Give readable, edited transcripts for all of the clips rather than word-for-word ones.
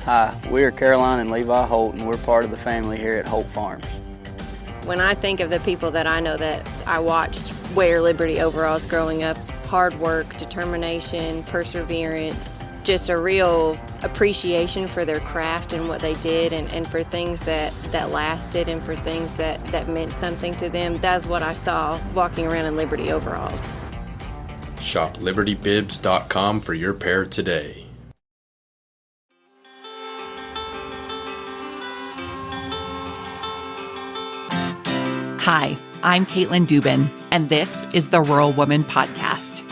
Hi, we are Caroline and Levi Holt, and we're part of the family here at Holt Farms. When I think of the people that I know that I watched wear Liberty overalls growing up, hard work, determination, perseverance, just a real appreciation for their craft and what they did and for things that lasted and for things that meant something to them. That's what I saw walking around in Liberty overalls. Shop libertybibs.com for your pair today. Hi, I'm Katelyn Dubin, and this is the Rural Woman Podcast.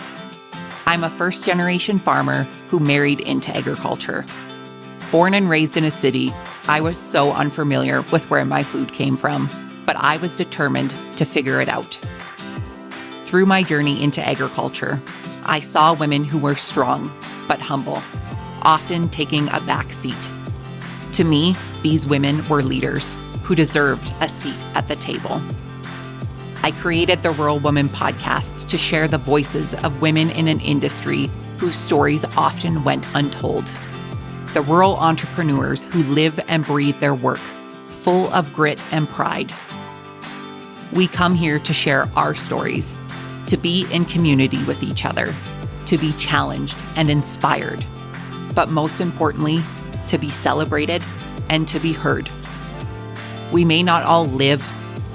I'm a first-generation farmer who married into agriculture. Born and raised in a city, I was so unfamiliar with where my food came from, but I was determined to figure it out. Through my journey into agriculture, I saw women who were strong but humble, often taking a back seat. To me, these women were leaders who deserved a seat at the table. I created the Rural Woman Podcast to share the voices of women in an industry whose stories often went untold. The rural entrepreneurs who live and breathe their work, full of grit and pride. We come here to share our stories, to be in community with each other, to be challenged and inspired, but most importantly, to be celebrated and to be heard. We may not all live,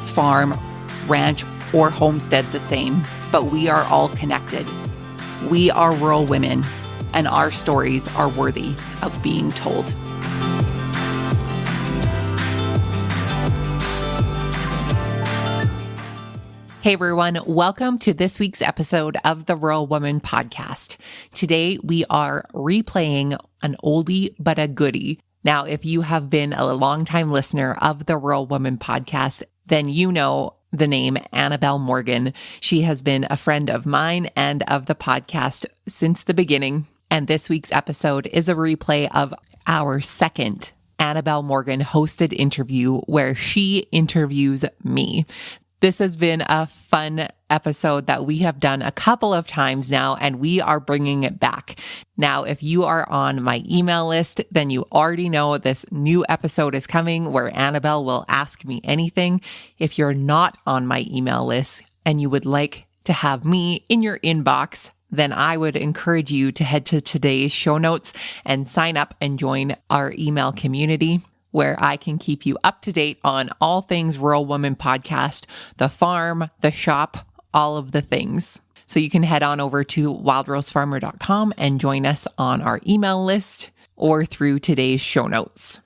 farm, ranch, or homestead the same, but we are all connected. We are rural women, and our stories are worthy of being told. Hey everyone, welcome to this week's episode of the Rural Woman Podcast. Today we are replaying an oldie but a goodie. Now, if you have been a longtime listener of the Rural Woman Podcast, then you know the name Annabel Morgan. She has been a friend of mine and of the podcast since the beginning. And this week's episode is a replay of our second Annabel Morgan hosted interview where she interviews me. This has been a fun episode that we have done a couple of times now, and we are bringing it back. Now, if you are on my email list, then you already know this new episode is coming where Annabel will ask me anything. If you're not on my email list and you would like to have me in your inbox, then I would encourage you to head to today's show notes and sign up and join our email community, where I can keep you up to date on all things Rural Woman Podcast, the farm, the shop, all of the things. So you can head on over to wildrosefarmer.com and join us on our email list or through today's show notes.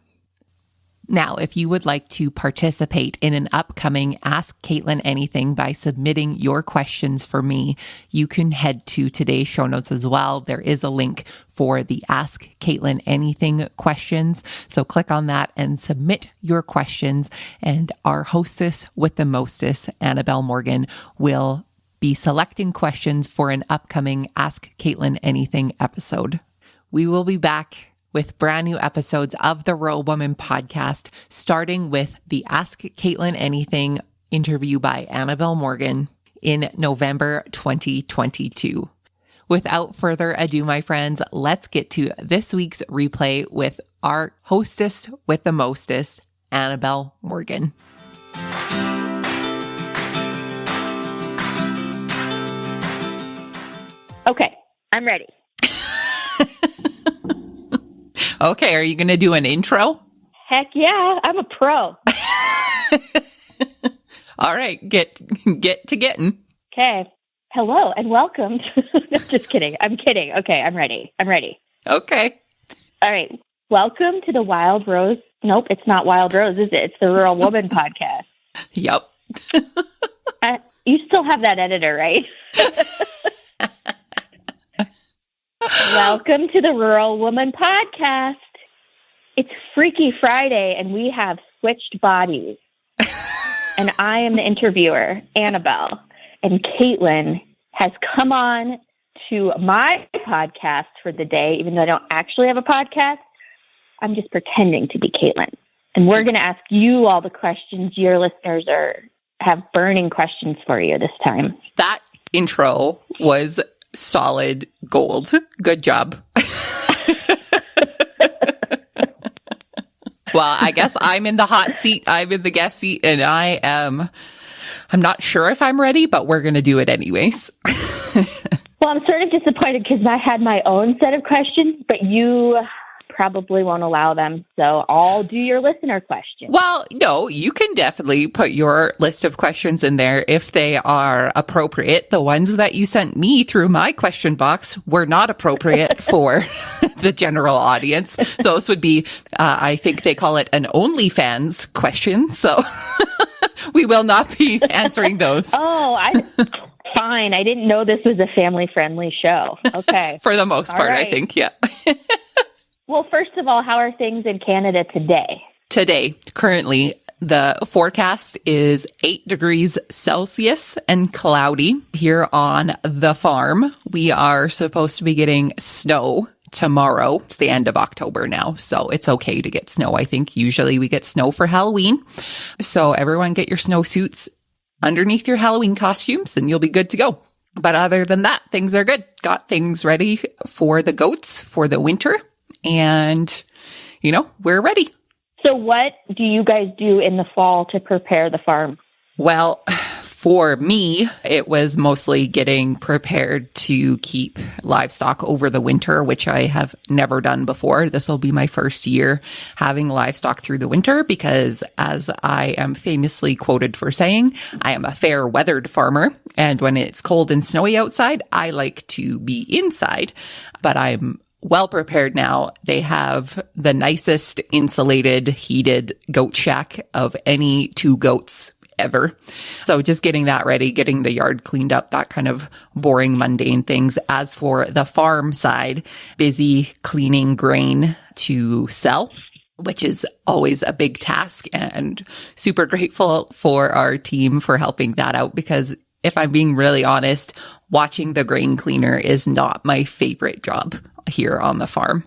Now, if you would like to participate in an upcoming Ask Katelyn Anything by submitting your questions for me, you can head to today's show notes as well. There is a link for the Ask Katelyn Anything questions. So click on that and submit your questions. And our hostess with the mostest, Annabel Morgan, will be selecting questions for an upcoming Ask Katelyn Anything episode. We will be back with brand new episodes of the Rural Woman Podcast, starting with the Ask Katelyn Anything interview by Annabel Morgan in November 2022. Without further ado, my friends, let's get to this week's replay with our hostess with the mostest, Annabel Morgan. Okay, I'm ready. Okay, are you going to do an intro? Heck yeah, I'm a pro. All right, get to getting. Okay. Hello and welcome. No, just kidding. I'm kidding. Okay, I'm ready. Okay. All right. Welcome to the Wild Rose. Nope, it's not Wild Rose, is it? It's the Rural Woman Podcast. Yep. You still have that editor, right? Welcome to the Rural Woman Podcast. It's Freaky Friday, and we have switched bodies. And I am the interviewer, Annabel. And Katelyn has come on to my podcast for the day, even though I don't actually have a podcast. I'm just pretending to be Katelyn. And we're going to ask you all the questions your listeners have burning questions for you this time. That intro was solid gold. Good job. Well, I guess I'm in the hot seat. I'm in the guest seat, and I'm not sure if I'm ready, but we're going to do it anyways. Well, I'm sort of disappointed because I had my own set of questions, but you probably won't allow them. So I'll do your listener questions. Well, no, you can definitely put your list of questions in there if they are appropriate. The ones that you sent me through my question box were not appropriate for the general audience. Those would be, I think they call it an OnlyFans question. So we will not be answering those. Fine. I didn't know this was a family-friendly show. Okay. For the most part, right. I think, yeah. Well, first of all, how are things in Canada today? Today, currently, the forecast is 8 degrees Celsius and cloudy here on the farm. We are supposed to be getting snow tomorrow. It's the end of October now, so it's okay to get snow. I think usually we get snow for Halloween. So everyone get your snowsuits underneath your Halloween costumes and you'll be good to go. But other than that, things are good. Got things ready for the goats for the winter. And, we're ready. So what do you guys do in the fall to prepare the farm? Well, for me, it was mostly getting prepared to keep livestock over the winter, which I have never done before. This will be my first year having livestock through the winter because, as I am famously quoted for saying, I am a fair weathered farmer. And when it's cold and snowy outside, I like to be inside. But I'm well prepared now. They have the nicest insulated, heated goat shack of any 2 goats ever. So just getting that ready, getting the yard cleaned up, that kind of boring, mundane things. As for the farm side, busy cleaning grain to sell, which is always a big task, and super grateful for our team for helping that out because if I'm being really honest, watching the grain cleaner is not my favorite job here on the farm.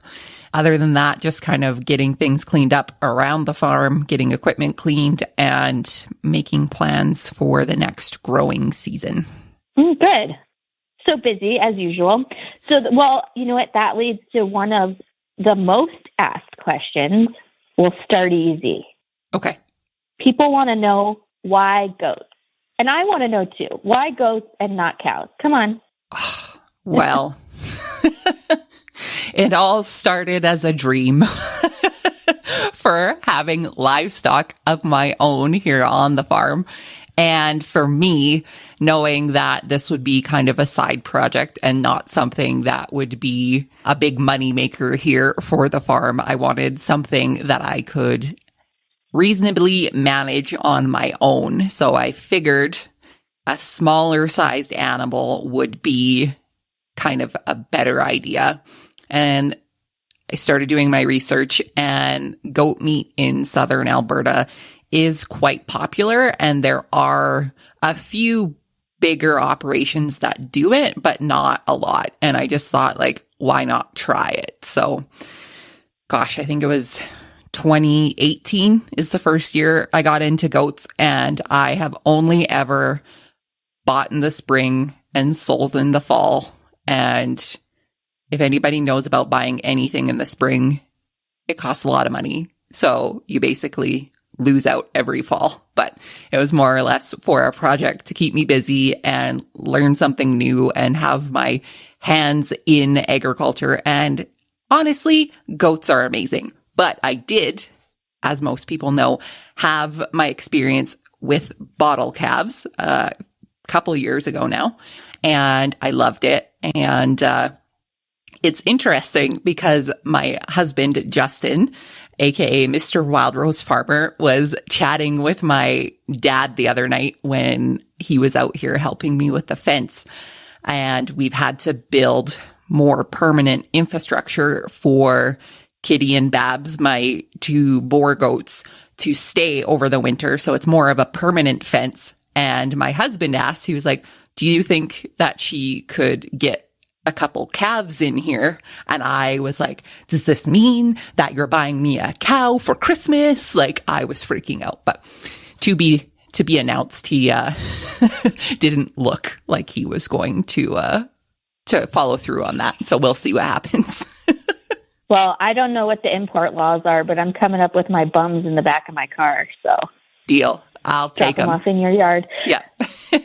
Other than that, just kind of getting things cleaned up around the farm, getting equipment cleaned, and making plans for the next growing season. Good. So busy as usual. So, well, you know what? That leads to one of the most asked questions. We'll start easy. Okay. People want to know why goats. And I want to know too. Why goats and not cows? Come on. Well, it all started as a dream for having livestock of my own here on the farm. And for me, knowing that this would be kind of a side project and not something that would be a big money maker here for the farm, I wanted something that I could reasonably manage on my own. So I figured a smaller sized animal would be kind of a better idea. And I started doing my research, and goat meat in southern Alberta is quite popular, and there are a few bigger operations that do it, but not a lot. And I just thought, why not try it? So, gosh, I think it was 2018 is the first year I got into goats, and I have only ever bought in the spring and sold in the fall. And if anybody knows about buying anything in the spring, it costs a lot of money. So you basically lose out every fall. But it was more or less for a project to keep me busy and learn something new and have my hands in agriculture. And honestly, goats are amazing. But I did, as most people know, have my experience with bottle calves a couple years ago now. And I loved it. And it's interesting because my husband, Justin, aka Mr. Wild Rose Farmer, was chatting with my dad the other night when he was out here helping me with the fence. And we've had to build more permanent infrastructure for Kitty and Babs, my 2 boar goats, to stay over the winter. So it's more of a permanent fence. And my husband asked, he was like, do you think that she could get a couple calves in here? And I was like, does this mean that you're buying me a cow for Christmas? I was freaking out, but to be announced, he didn't look like he was going to follow through on that. So we'll see what happens. Well, I don't know what the import laws are, but I'm coming up with my bums in the back of my car. So Deal. I'll take drop them them off in your yard. Yeah.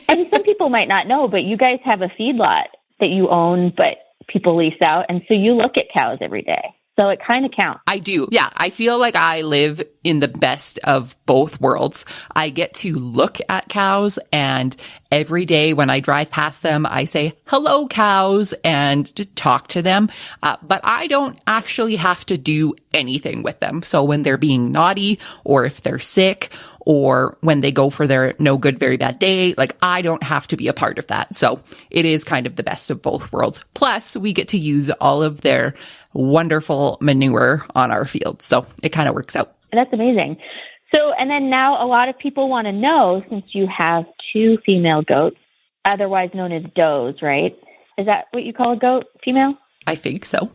And some people might not know, but you guys have a feedlot that you own, but people lease out. And so you look at cows every day. So it kind of counts. I do. Yeah. I feel like I live in the best of both worlds. I get to look at cows, and every day when I drive past them, I say, hello, cows, and talk to them. But I don't actually have to do anything with them. So when they're being naughty, or if they're sick, or when they go for their no good, very bad day, like I don't have to be a part of that. So it is kind of the best of both worlds. Plus we get to use all of their wonderful manure on our fields. So it kind of works out. That's amazing. So, and then now a lot of people want to know, since you have 2 female goats, otherwise known as does, right? Is that what you call a goat, female? I think so.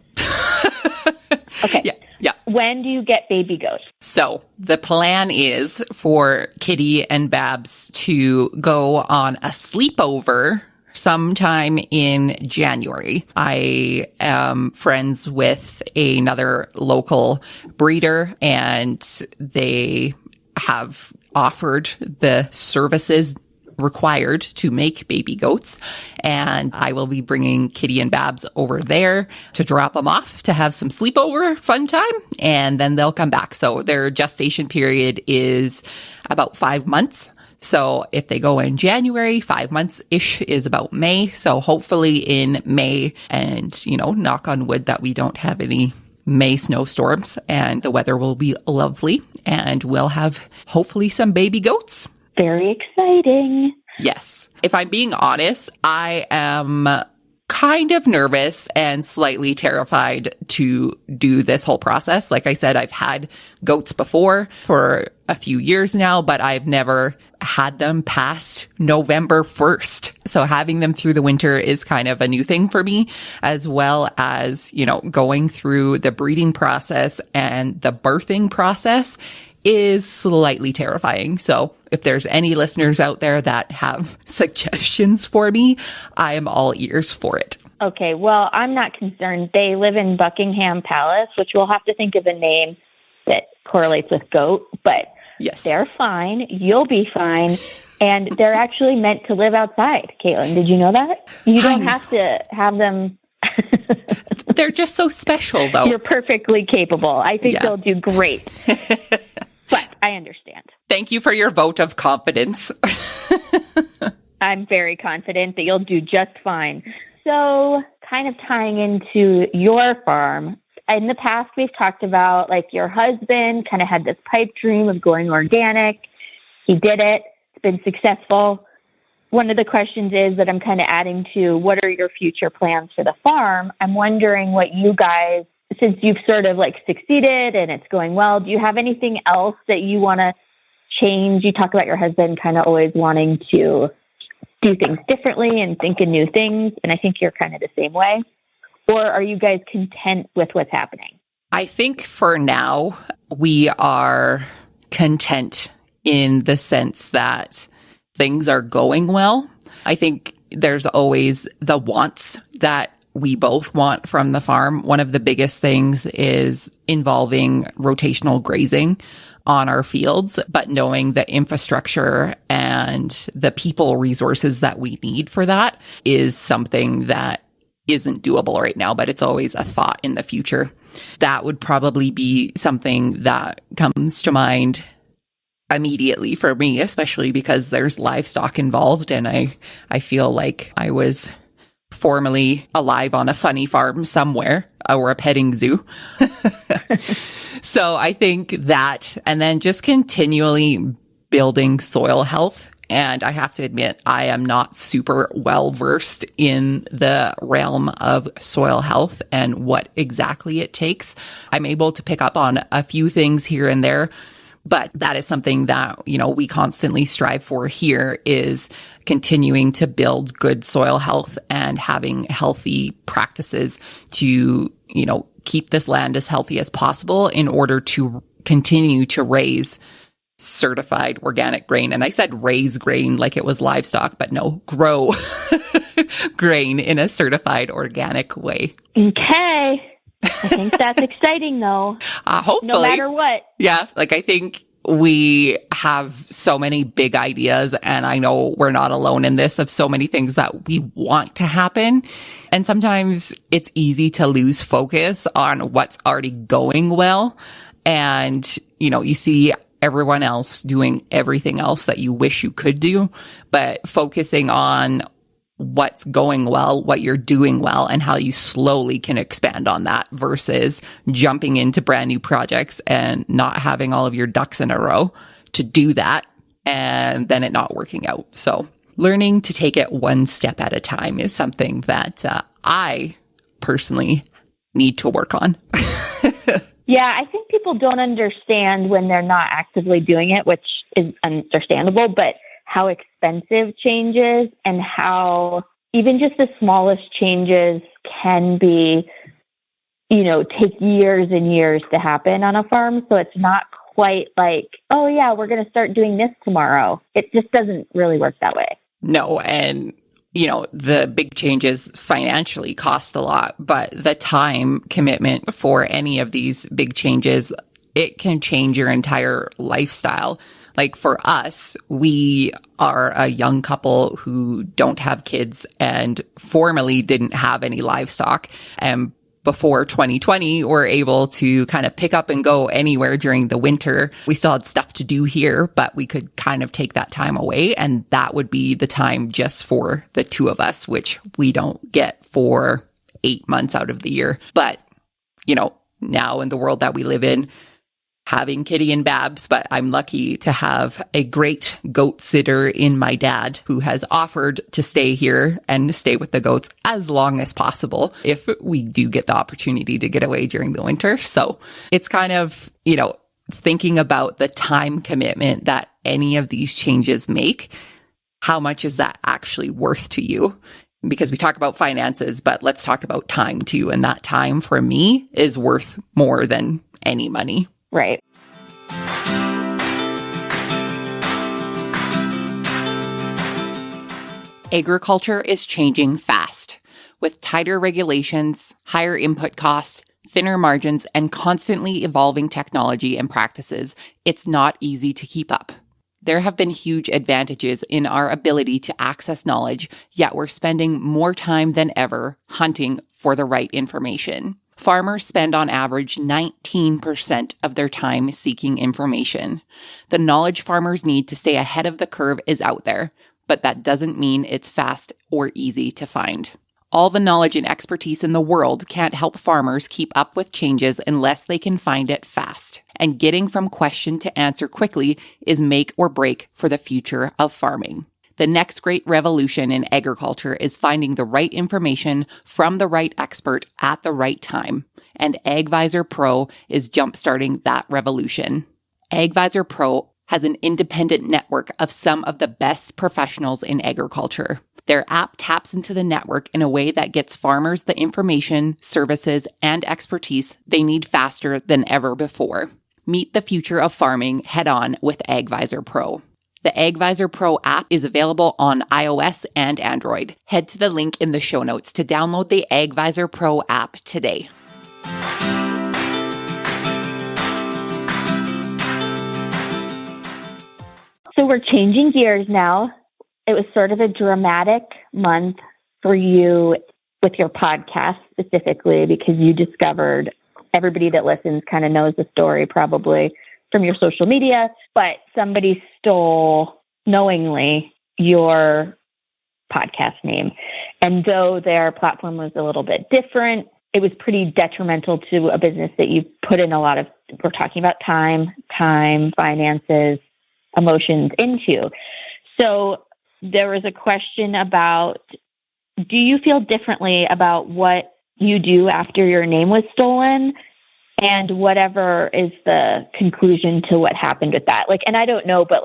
Okay. Yeah. When do you get baby goats? So the plan is for Kitty and Babs to go on a sleepover sometime in January. I am friends with another local breeder, and they have offered the services required to make baby goats. And I will be bringing Kitty and Babs over there to drop them off to have some sleepover fun time. And then they'll come back. So their gestation period is about 5 months. So if they go in January, 5 months-ish is about May. So hopefully in May, and, knock on wood that we don't have any May snowstorms, and the weather will be lovely, and we'll have hopefully some baby goats. Very exciting. Yes. If I'm being honest, I am kind of nervous and slightly terrified to do this whole process. Like I said, I've had goats before for a few years now, but I've never had them past November 1st. So having them through the winter is kind of a new thing for me, as well as, going through the breeding process and the birthing process is slightly terrifying. So if there's any listeners out there that have suggestions for me, I am all ears for it. Okay, well, I'm not concerned. They live in Buckingham Palace, which we'll have to think of a name that correlates with goat, but yes, they're fine. You'll be fine. And they're actually meant to live outside, Katelyn. Did you know that? You don't have to have them. They're just so special, though. You're perfectly capable. I think they'll do great. But I understand. Thank you for your vote of confidence. I'm very confident that you'll do just fine. So kind of tying into your farm, in the past we've talked about your husband kind of had this pipe dream of going organic. He did it. It's been successful. One of the questions is that I'm kind of adding to, what are your future plans for the farm? I'm wondering what you guys, since you've sort of succeeded and it's going well, do you have anything else that you want to change? You talk about your husband kind of always wanting to do things differently and think of new things. And I think you're kind of the same way. Or are you guys content with what's happening? I think for now, we are content in the sense that things are going well. I think there's always the wants that we both want from the farm. One of the biggest things is involving rotational grazing on our fields, but knowing the infrastructure and the people resources that we need for that is something that isn't doable right now, but it's always a thought in the future. That would probably be something that comes to mind immediately for me, especially because there's livestock involved, and I feel like I was formerly alive on a funny farm somewhere or a petting zoo. So I think that, and then just continually building soil health. And I have to admit, I am not super well versed in the realm of soil health and what exactly it takes. I'm able to pick up on a few things here and there, but that is something that, we constantly strive for here, is continuing to build good soil health and having healthy practices to, keep this land as healthy as possible in order to continue to raise certified organic grain. And I said raise grain like it was livestock, but no, grow grain in a certified organic way. Okay. I think that's exciting, though. Hopefully. No matter what. Yeah. Like, I think we have so many big ideas, and I know we're not alone in this, of so many things that we want to happen. And sometimes it's easy to lose focus on what's already going well. And, you see everyone else doing everything else that you wish you could do, but focusing on what's going well, what you're doing well, and how you slowly can expand on that versus jumping into brand new projects and not having all of your ducks in a row to do that and then it not working out. So learning to take it one step at a time is something that I personally need to work on. Yeah, I think people don't understand when they're not actively doing it, which is understandable, but how expensive change is and how even just the smallest changes can be, take years and years to happen on a farm. So it's not quite like, oh yeah, we're going to start doing this tomorrow. It just doesn't really work that way. No. And, the big changes financially cost a lot, but the time commitment for any of these big changes, it can change your entire lifestyle. Like for us, we are a young couple who don't have kids and formerly didn't have any livestock. And before 2020, we're able to kind of pick up and go anywhere during the winter. We still had stuff to do here, but we could kind of take that time away. And that would be the time just for the two of us, which we don't get for 8 months out of the year. But, now in the world that we live in, having Kitty and Babs, but I'm lucky to have a great goat sitter in my dad who has offered to stay here and stay with the goats as long as possible if we do get the opportunity to get away during the winter. So it's kind of, thinking about the time commitment that any of these changes make. How much is that actually worth to you? Because we talk about finances, but let's talk about time too. And that time for me is worth more than any money. Right. Agriculture is changing fast. With tighter regulations, higher input costs, thinner margins, and constantly evolving technology and practices, it's not easy to keep up. There have been huge advantages in our ability to access knowledge, yet we're spending more time than ever hunting for the right information. Farmers spend on average 19% of their time seeking information. The knowledge farmers need to stay ahead of the curve is out there, but that doesn't mean it's fast or easy to find. All the knowledge and expertise in the world can't help farmers keep up with changes unless they can find it fast. And getting from question to answer quickly is make or break for the future of farming. The next great revolution in agriculture is finding the right information from the right expert at the right time. And AgVisor Pro is jumpstarting that revolution. AgVisor Pro has an independent network of some of the best professionals in agriculture. Their app taps into the network in a way that gets farmers the information, services, and expertise they need faster than ever before. Meet the future of farming head on with AgVisor Pro. The AgVisor Pro app is available on iOS and Android. Head to the link in the show notes to download the AgVisor Pro app today. So we're changing gears now. It was sort of a dramatic month for you with your podcast specifically because you discovered, everybody that listens kind of knows the story probably from your social media, but somebody stole knowingly your podcast name. And though their platform was a little bit different, it was pretty detrimental to a business that you put in a lot of, we're talking about time, finances, emotions into. So there was a question about, do you feel differently about what you do after your name was stolen? And whatever is the conclusion to what happened with that. And I don't know, but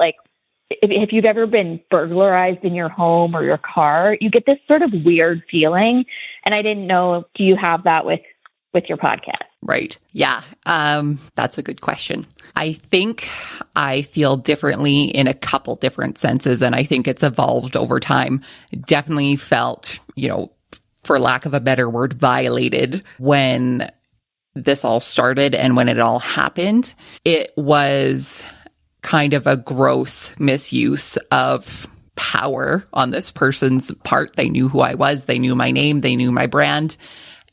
if you've ever been burglarized in your home or your car, you get this sort of weird feeling. And I didn't know, do you have that with your podcast? Right. Yeah. That's a good question. I think I feel differently in a couple different senses, and I think it's evolved over time. Definitely felt, for lack of a better word, violated when this all started and when it all happened, it was kind of a gross misuse of power on this person's part. They knew who I was, they knew my name, they knew my brand,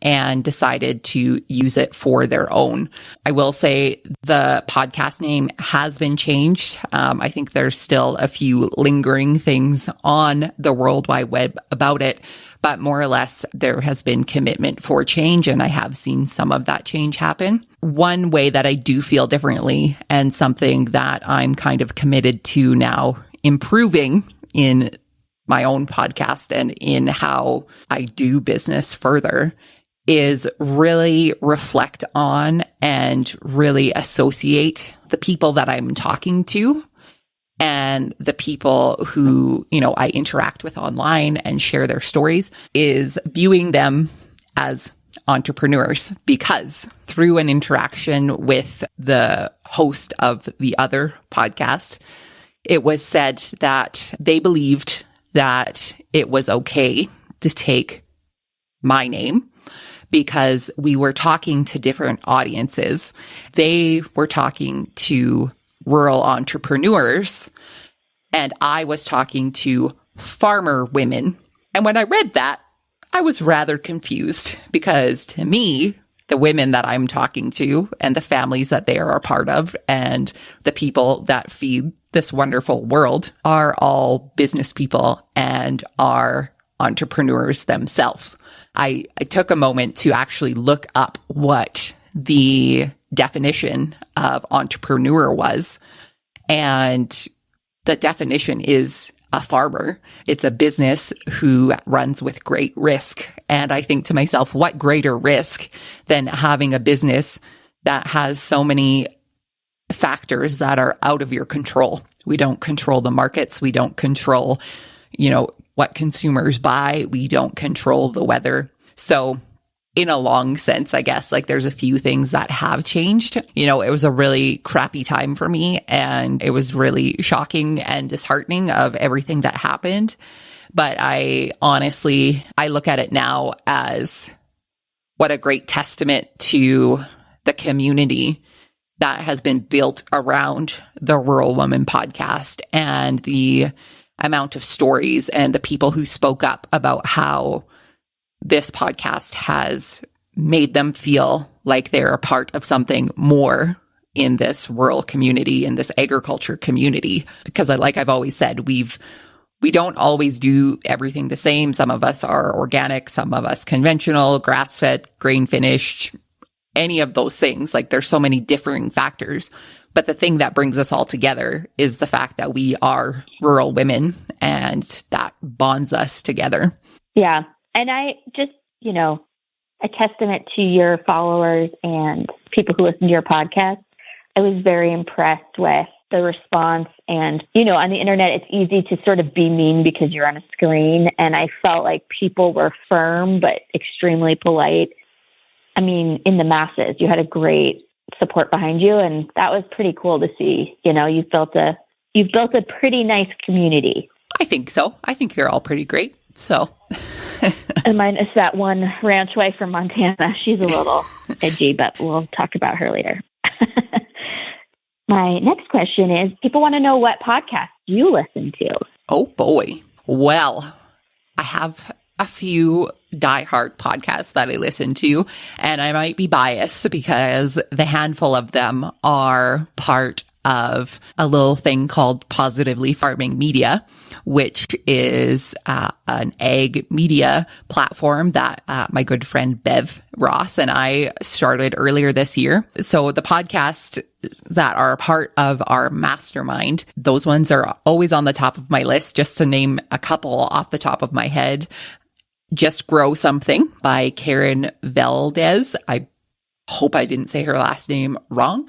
and decided to use it for their own. I will say the podcast name has been changed. I think there's still a few lingering things on the World Wide Web about it, but more or less there has been commitment for change, and I have seen some of that change happen. One way that I do feel differently, and something that I'm kind of committed to now improving in my own podcast and in how I do business further, is really reflect on and really associate the people that I'm talking to and the people who, I interact with online and share their stories, is viewing them as entrepreneurs, because through an interaction with the host of the other podcast, it was said that they believed that it was okay to take my name because we were talking to different audiences. They were talking to rural entrepreneurs, and I was talking to farmer women. And when I read that, I was rather confused, because to me, the women that I'm talking to and the families that they are a part of and the people that feed this wonderful world are all business people and are entrepreneurs themselves. I took a moment to actually look up what the definition of entrepreneur was. And the definition is a farmer. It's a business who runs with great risk. And I think to myself, what greater risk than having a business that has so many factors that are out of your control? We don't control the markets. We don't control, what consumers buy. We don't control the weather. So in a long sense, I guess, there's a few things that have changed. It was a really crappy time for me, and it was really shocking and disheartening of everything that happened. But I look at it now as what a great testament to the community that has been built around the Rural Woman podcast, and the amount of stories and the people who spoke up about how this podcast has made them feel like they're a part of something more in this rural community, in this agriculture community. Because I've always said, we don't always do everything the same. Some of us are organic, some of us conventional, grass-fed, grain-finished, any of those things. There's so many differing factors. But the thing that brings us all together is the fact that we are rural women, and that bonds us together. Yeah. And I just, a testament to your followers and people who listen to your podcast. I was very impressed with the response. And, on the internet, it's easy to sort of be mean because you're on a screen. And I felt like people were firm, but extremely polite. I mean, in the masses, you had a great support behind you. And that was pretty cool to see. You've built a pretty nice community. I think so. I think you're all pretty great. So. And mine is that one ranch wife from Montana. She's a little edgy, but we'll talk about her later. My next question is, people want to know what podcast you listen to. Oh, boy. Well, I have a few diehard podcasts that I listen to, and I might be biased because the handful of them are part of a little thing called Positively Farming Media, which is an ag media platform that my good friend Bev Ross and I started earlier this year. So the podcasts that are a part of our mastermind, those ones are always on the top of my list. Just to name a couple off the top of my head, Just Grow Something by Karen Valdez. I hope I didn't say her last name wrong,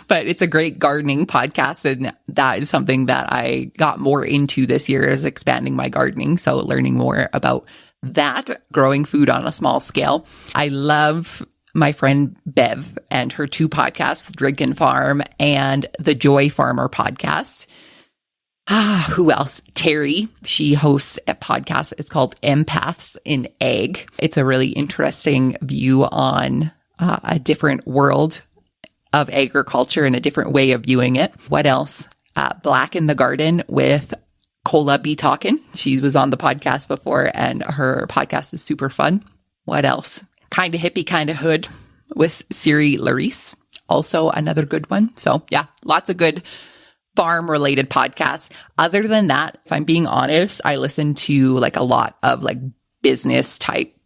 but it's a great gardening podcast. And that is something that I got more into this year, is expanding my gardening. So learning more about that, growing food on a small scale. I love my friend Bev and her two podcasts, Drink and Farm and the Joy Farmer podcast. Who else? Terry. She hosts a podcast. It's called Empaths in Ag. It's a really interesting view on a different world of agriculture and a different way of viewing it. What else? Black in the Garden with Cola Be Talkin'. She was on the podcast before and her podcast is super fun. What else? Kinda Hippie, Kinda Hood with Siri Larice. Also another good one. So yeah, lots of good farm related podcasts. Other than that, if I'm being honest, I listen to like a lot of like business type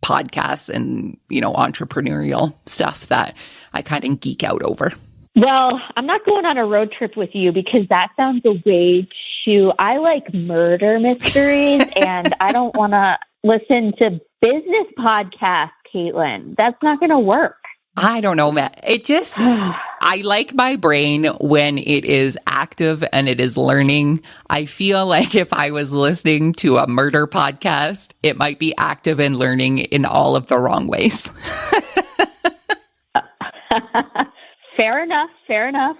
podcasts and, entrepreneurial stuff that I kind of geek out over. Well, I'm not going on a road trip with you because that sounds a way too, I like murder mysteries and I don't want to listen to business podcasts, Katelyn. That's not going to work. I don't know, Matt. It just, I like my brain when it is active and it is learning. I feel like if I was listening to a murder podcast, it might be active and learning in all of the wrong ways. Fair enough. Fair enough.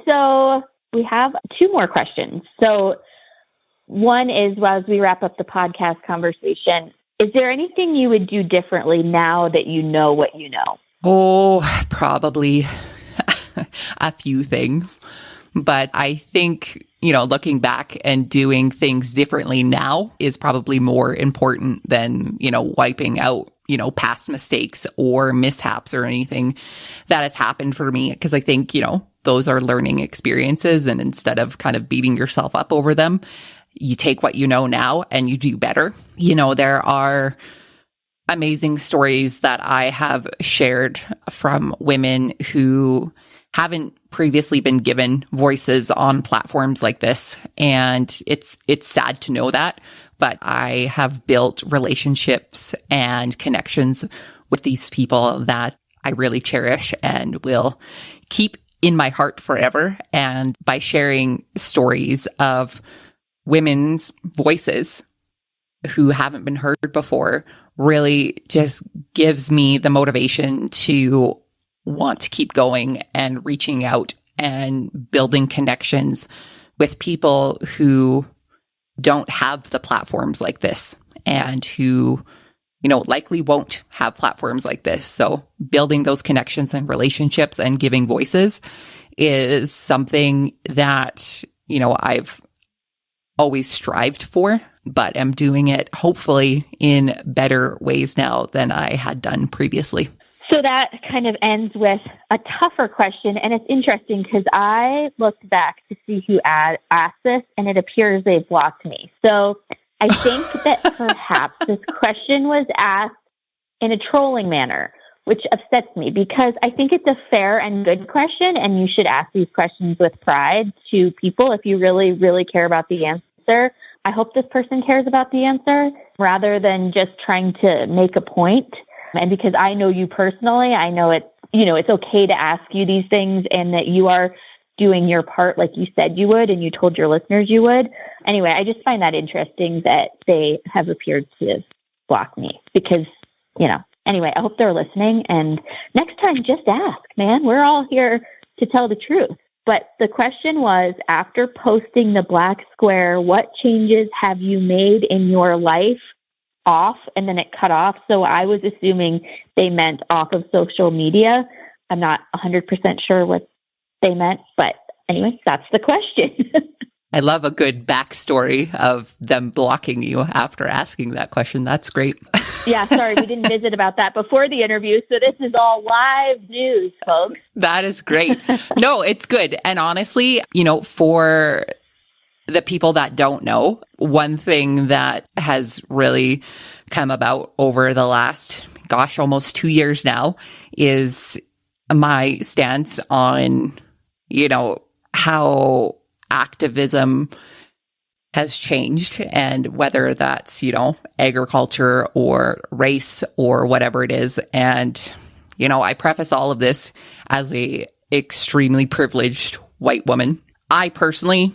So we have two more questions. So one is, well, as we wrap up the podcast conversation, is there anything you would do differently now that you know what you know? Oh, probably a few things. But I think, looking back and doing things differently now is probably more important than, wiping out, past mistakes or mishaps or anything that has happened for me. Because I think, those are learning experiences. And instead of kind of beating yourself up over them, you take what you know now and you do better. There are amazing stories that I have shared from women who haven't previously been given voices on platforms like this. And it's sad to know that, but I have built relationships and connections with these people that I really cherish and will keep in my heart forever. And by sharing stories of women's voices who haven't been heard before really just gives me the motivation to want to keep going and reaching out and building connections with people who don't have the platforms like this and who, likely won't have platforms like this. So building those connections and relationships and giving voices is something that, I've always strived for, but am doing it hopefully in better ways now than I had done previously. So that kind of ends with a tougher question. And it's interesting because I looked back to see who asked this and it appears they've blocked me. So I think that perhaps this question was asked in a trolling manner, which upsets me because I think it's a fair and good question. And you should ask these questions with pride to people if you really, really care about the answer. I hope this person cares about the answer rather than just trying to make a point. And because I know you personally, I know it's okay to ask you these things and that you are doing your part like you said you would and you told your listeners you would. Anyway, I just find that interesting that they have appeared to block me because, anyway, I hope they're listening. And next time, just ask, man. We're all here to tell the truth. But the question was, after posting the black square, what changes have you made in your life off? And then it cut off. So I was assuming they meant off of social media. I'm not 100% sure what they meant. But anyway, that's the question. I love a good backstory of them blocking you after asking that question. That's great. Yeah, sorry, we didn't visit about that before the interview. So this is all live news, folks. That is great. No, it's good. And honestly, for the people that don't know, one thing that has really come about over the last, almost 2 years now is my stance on, how activism has changed and whether that's, agriculture or race or whatever it is. And, I preface all of this as a extremely privileged white woman. I personally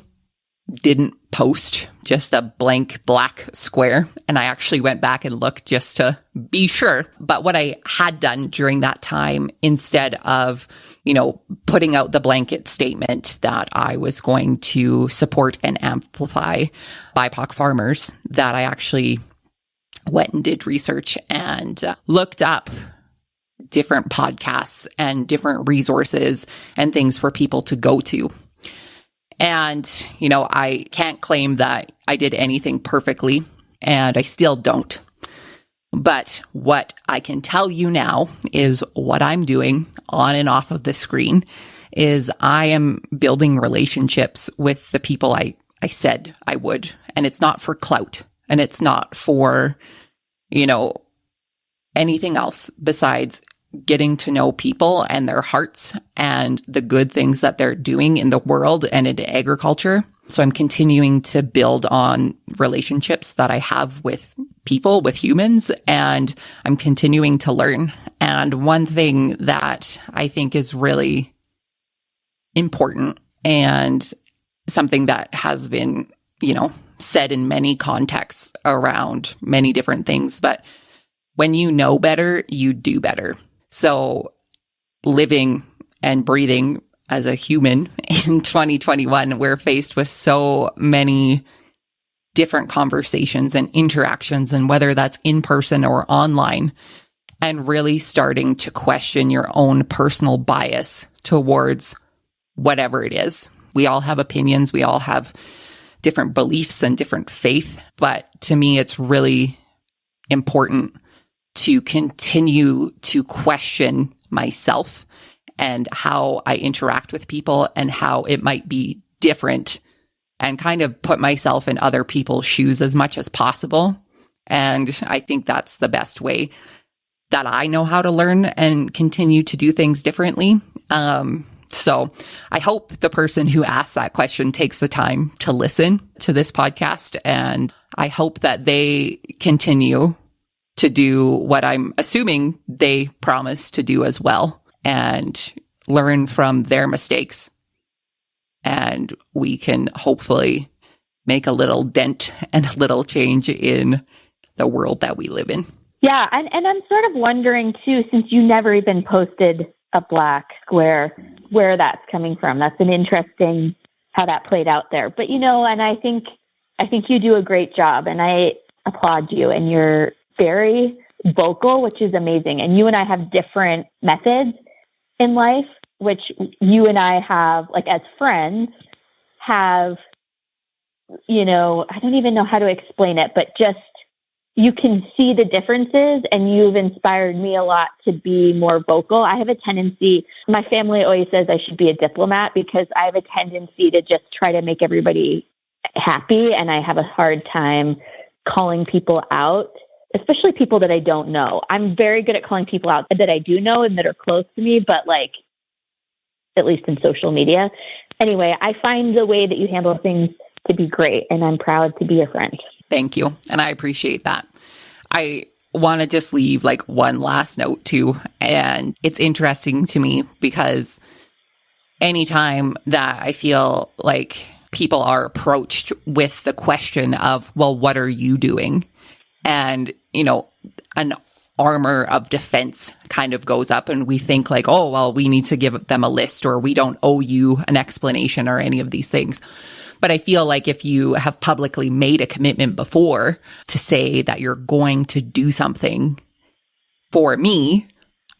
didn't post just a blank black square. And I actually went back and looked just to be sure. But what I had done during that time, instead of, putting out the blanket statement that I was going to support and amplify BIPOC farmers, that I actually went and did research and looked up different podcasts and different resources and things for people to go to. And, I can't claim that I did anything perfectly, and I still don't. But what I can tell you now is what I'm doing on and off of the screen is I am building relationships with the people I said I would. And it's not for clout, and it's not for, anything else besides getting to know people and their hearts and the good things that they're doing in the world and in agriculture. So I'm continuing to build on relationships that I have with people, with humans, and I'm continuing to learn. And one thing that I think is really important and something that has been, said in many contexts around many different things, but when you know better, you do better. So living and breathing as a human in 2021, we're faced with so many different conversations and interactions, and whether that's in person or online, and really starting to question your own personal bias towards whatever it is. We all have opinions. We all have different beliefs and different faith. But to me, it's really important to continue to question myself and how I interact with people and how it might be different, and kind of put myself in other people's shoes as much as possible. And I think that's the best way that I know how to learn and continue to do things differently. So I hope the person who asked that question takes the time to listen to this podcast, and I hope that they continue to do what I'm assuming they promise to do as well, and learn from their mistakes. And we can hopefully make a little dent and a little change in the world that we live in. Yeah, and I'm sort of wondering too, since you never even posted a black square, where that's coming from. That's an interesting how that played out there. But and I think you do a great job, and I applaud you, and you're very vocal, which is amazing. And you and I have different methods in life, which you and I have, like as friends, have, I don't even know how to explain it, but just you can see the differences, and you've inspired me a lot to be more vocal. I have a tendency, my family always says I should be a diplomat, because I have a tendency to just try to make everybody happy, and I have a hard time calling people out, especially people that I don't know. I'm very good at calling people out that I do know and that are close to me, but at least in social media. Anyway, I find the way that you handle things to be great, and I'm proud to be your friend. Thank you. And I appreciate that. I want to just leave one last note too. And it's interesting to me because anytime that I feel like people are approached with the question of, well, what are you doing? And, an armor of defense kind of goes up, and we think oh, well, we need to give them a list, or we don't owe you an explanation or any of these things. But I feel like if you have publicly made a commitment before to say that you're going to do something for me,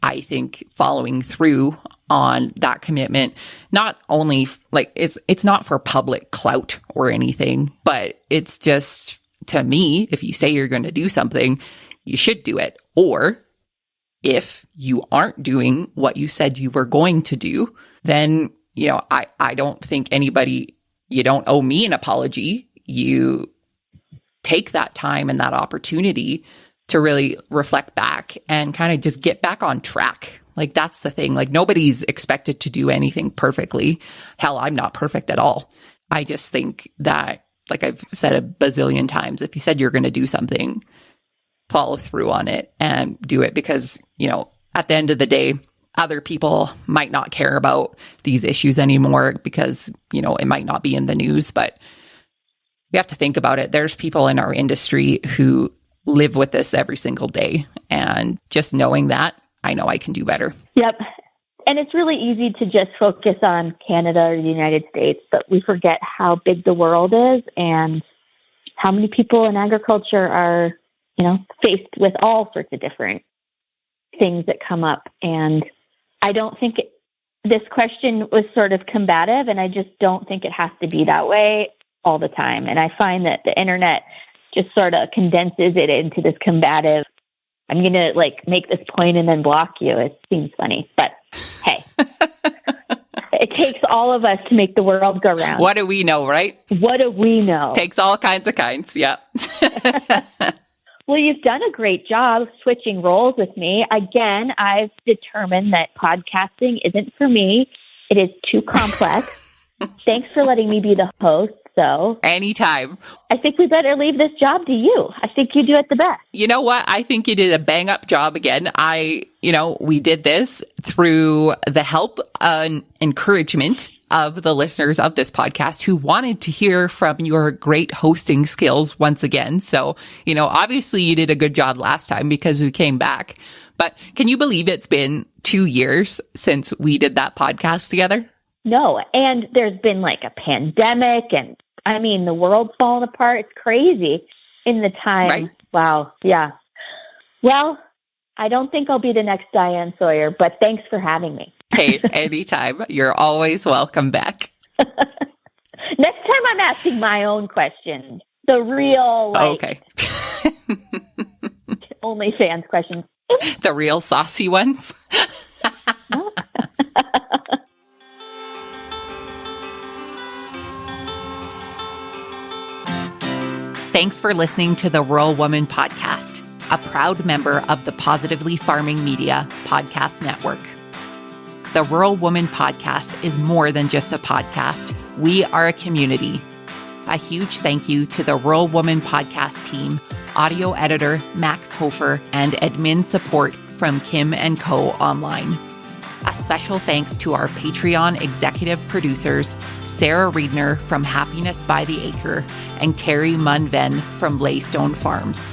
I think following through on that commitment, not only it's not for public clout or anything, but it's just, to me, if you say you're going to do something, you should do it. Or if you aren't doing what you said you were going to do, then, I don't think you don't owe me an apology. You take that time and that opportunity to really reflect back and kind of just get back on track. That's the thing. Nobody's expected to do anything perfectly. Hell, I'm not perfect at all. I just think that, I've said a bazillion times, if you said you're going to do something, follow through on it and do it, because, at the end of the day, other people might not care about these issues anymore because, it might not be in the news, but we have to think about it. There's people in our industry who live with this every single day. And just knowing that, I know I can do better. Yep. And it's really easy to just focus on Canada or the United States, but we forget how big the world is and how many people in agriculture are, faced with all sorts of different things that come up. And I don't think this question was sort of combative, and I just don't think it has to be that way all the time. And I find that the internet just sort of condenses it into this combative, I'm going to make this point and then block you. It seems funny, but hey, it takes all of us to make the world go round. What do we know, right? What do we know? Takes all kinds of kinds. Yeah. Well, you've done a great job switching roles with me. Again, I've determined that podcasting isn't for me. It is too complex. Thanks for letting me be the host. So anytime. I think we better leave this job to you. I think you do it the best. You know what? I think you did a bang up job again. We did this through the help and encouragement of the listeners of this podcast who wanted to hear from your great hosting skills once again. So, obviously you did a good job last time because we came back. But can you believe it's been 2 years since we did that podcast together? No. And there's been a pandemic, and the world's falling apart. It's crazy in the time. Right. Wow. Yeah. Well, I don't think I'll be the next Diane Sawyer, but thanks for having me. Hey, anytime. You're always welcome back. Next time I'm asking my own questions. The real, okay. OnlyFans questions. The real saucy ones. Thanks for listening to the Rural Woman Podcast, a proud member of the Positively Farming Media Podcast Network. The Rural Woman Podcast is more than just a podcast. We are a community. A huge thank you to the Rural Woman Podcast team, audio editor Max Hofer, and admin support from Kim & Co. Online. A special thanks to our Patreon executive producers, Sarah Riedner from Happiness by the Acre and Carrie Munven from Laystone Farms.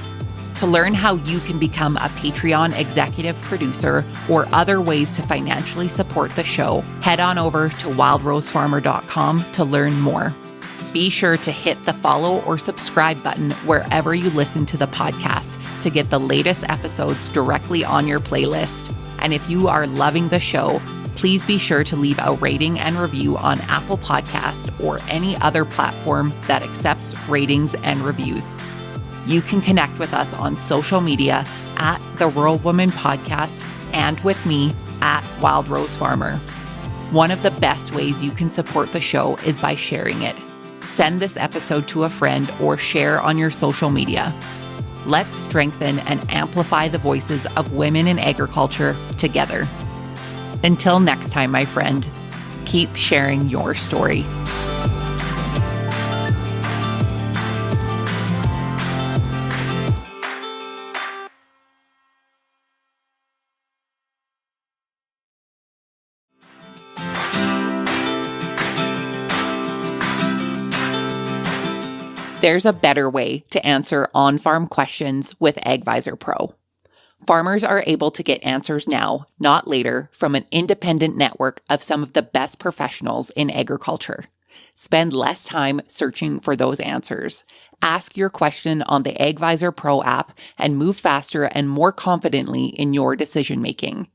To learn how you can become a Patreon executive producer or other ways to financially support the show, head on over to wildrosefarmer.com to learn more. Be sure to hit the follow or subscribe button wherever you listen to the podcast to get the latest episodes directly on your playlist. And if you are loving the show, please be sure to leave a rating and review on Apple Podcasts or any other platform that accepts ratings and reviews. You can connect with us on social media at The Rural Woman Podcast and with me at Wild Rose Farmer. One of the best ways you can support the show is by sharing it. Send this episode to a friend or share on your social media. Let's strengthen and amplify the voices of women in agriculture together. Until next time, my friend, keep sharing your story. There's a better way to answer on-farm questions with AgVisor Pro. Farmers are able to get answers now, not later, from an independent network of some of the best professionals in agriculture. Spend less time searching for those answers. Ask your question on the AgVisor Pro app and move faster and more confidently in your decision-making.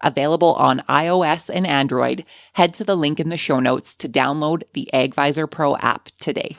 Available on iOS and Android, head to the link in the show notes to download the AgVisor Pro app today.